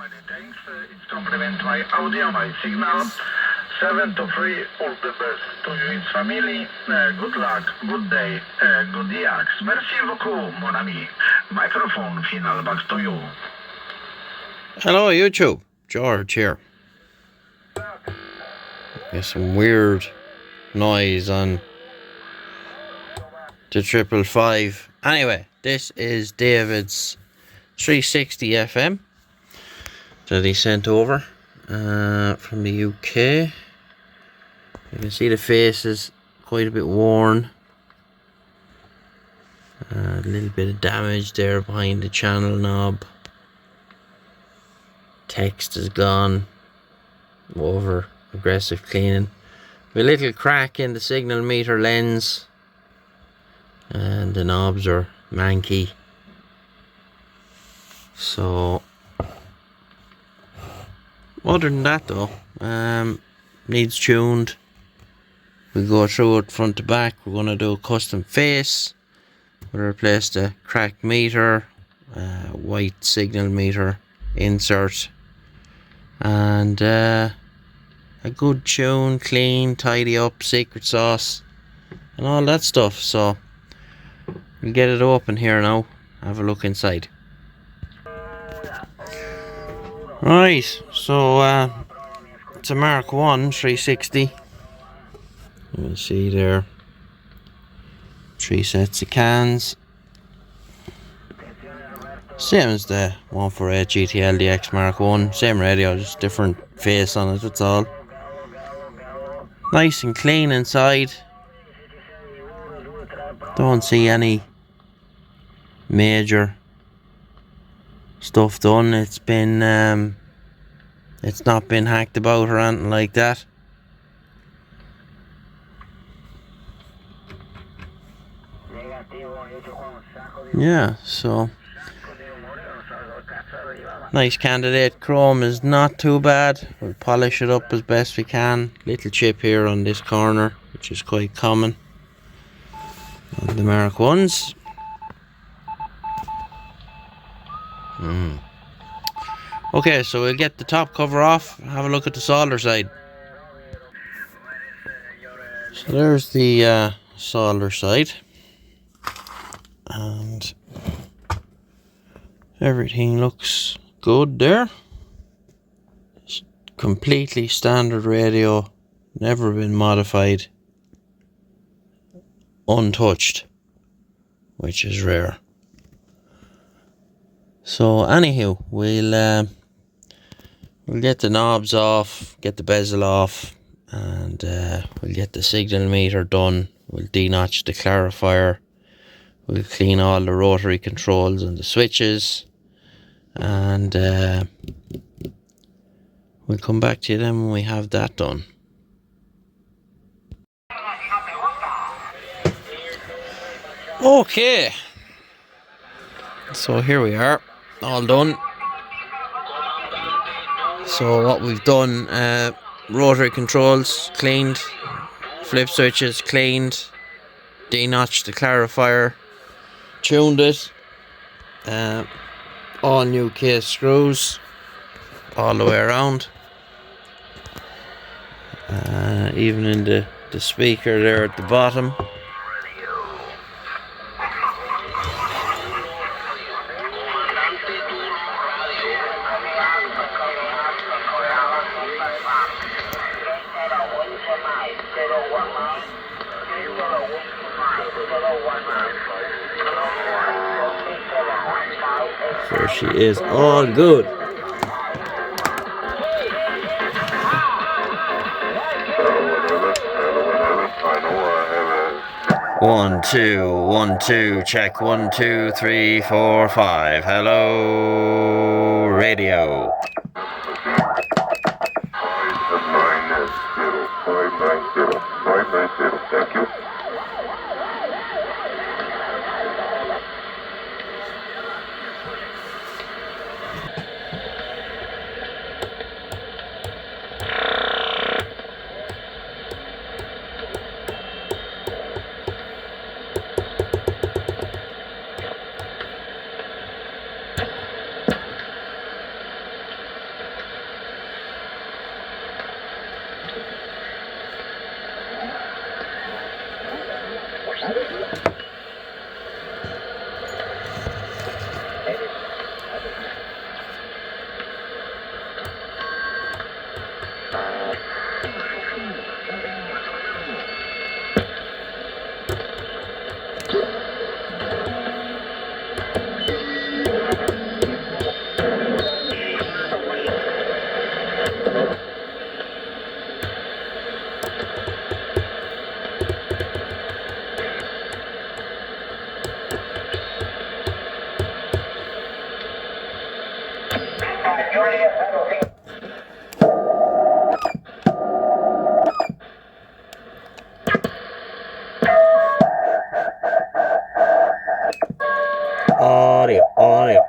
Many thanks. It's compliment my audio, my signal. 7 to 3, all the best to you and family. Good luck, good day, good diaks. Merci beaucoup, mon ami. Microphone final back to you. Hello YouTube, George here. There's some weird noise on the 555. Anyway, this is David's 360 FM that he sent over from the UK. You can see the face is quite a bit worn. A little bit of damage there behind the channel knob. Text is gone over aggressive cleaning. A little crack in the signal meter lens, and the knobs are manky. So other than that though, needs tuned. We'll go through it front to back. We're going to do a custom face. We'll replace the cracked meter, white signal meter insert, and a good tune, clean, tidy up, secret sauce and all that stuff. So we'll get it open here now, have a look inside. Right, so it's a Mark 1 360. You can see there 3 sets of cans, same as the 148 GTL DX Mark 1, same radio, just different face on it, that's all. Nice and clean inside. Don't see any major stuff done. It's been it's not been hacked about or anything like that. Yeah, so nice candidate. Chrome is not too bad. We'll polish it up as best we can. Little chip here on this corner, which is quite common on the Mark 1s. Okay, so we'll get the top cover off, have a look at the solder side. So there's the solder side, and everything looks good there. It's completely standard radio, never been modified, untouched, which is rare. So anywho, we'll get the knobs off, get the bezel off, and we'll get the signal meter done. We'll denotch the clarifier. We'll clean all the rotary controls and the switches, and we'll come back to you then when we have that done. Okay, so here we are, all done. So what we've done, rotary controls cleaned, flip switches cleaned, denotched the clarifier, tuned it, all new case screws all the way around, even in the speaker there at the bottom. So she is all good. One, two, check. 1, 2, 3, 4, 5. Hello, radio. 590, thank you. Audio, audio.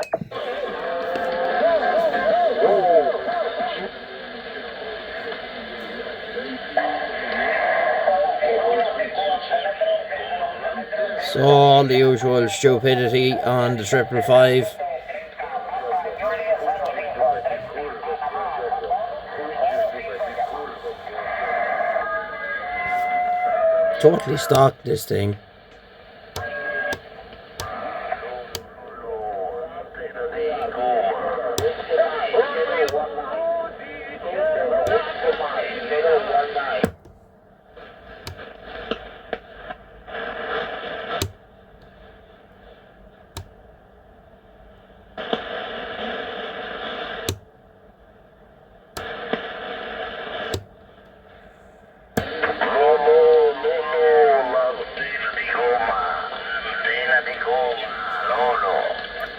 So all the usual stupidity on the 555. Totally stocked this thing.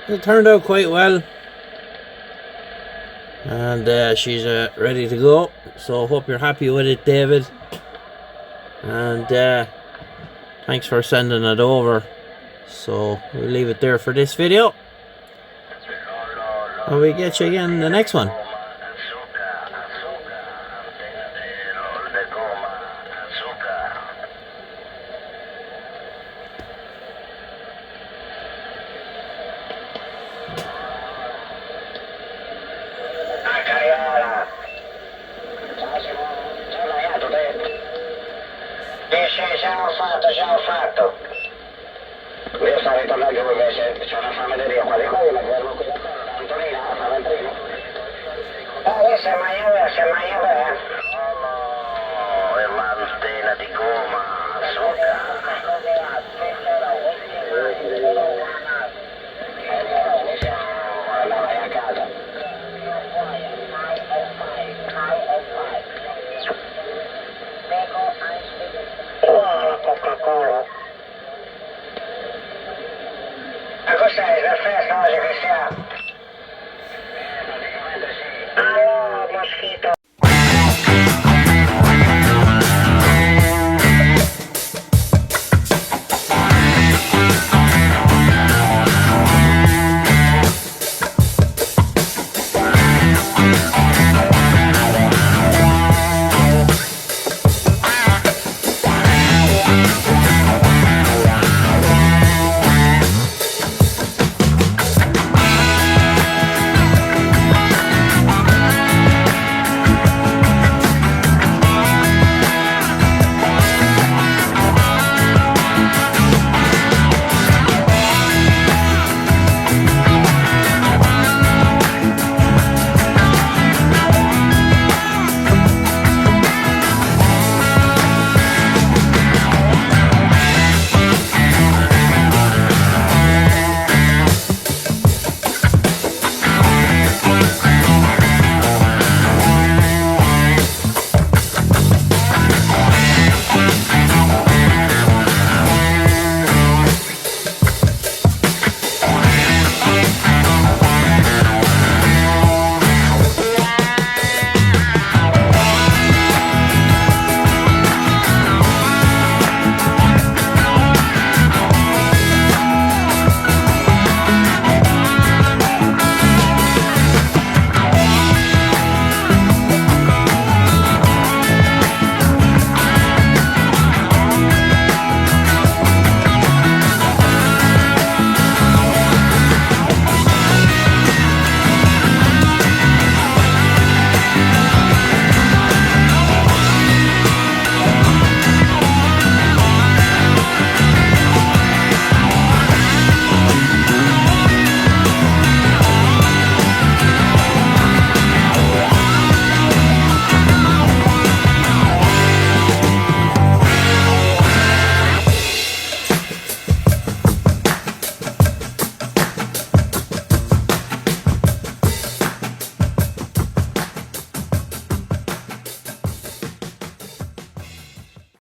It turned out quite well, and she's ready to go. So hope you're happy with it, David, and thanks for sending it over. So we'll leave it there for this video, and we'll get you again in the next one. Già ho fatto. Io sto ritornando invece, c'è una famederia qua di qui, la fermo qui da qua, da Antonina, la fame prima. Io se mai io, Oh, è l'antena di gomma, andai a casa. Coca-Cola. Ma cos'è? La festa oggi che sia? Ah no, moschito.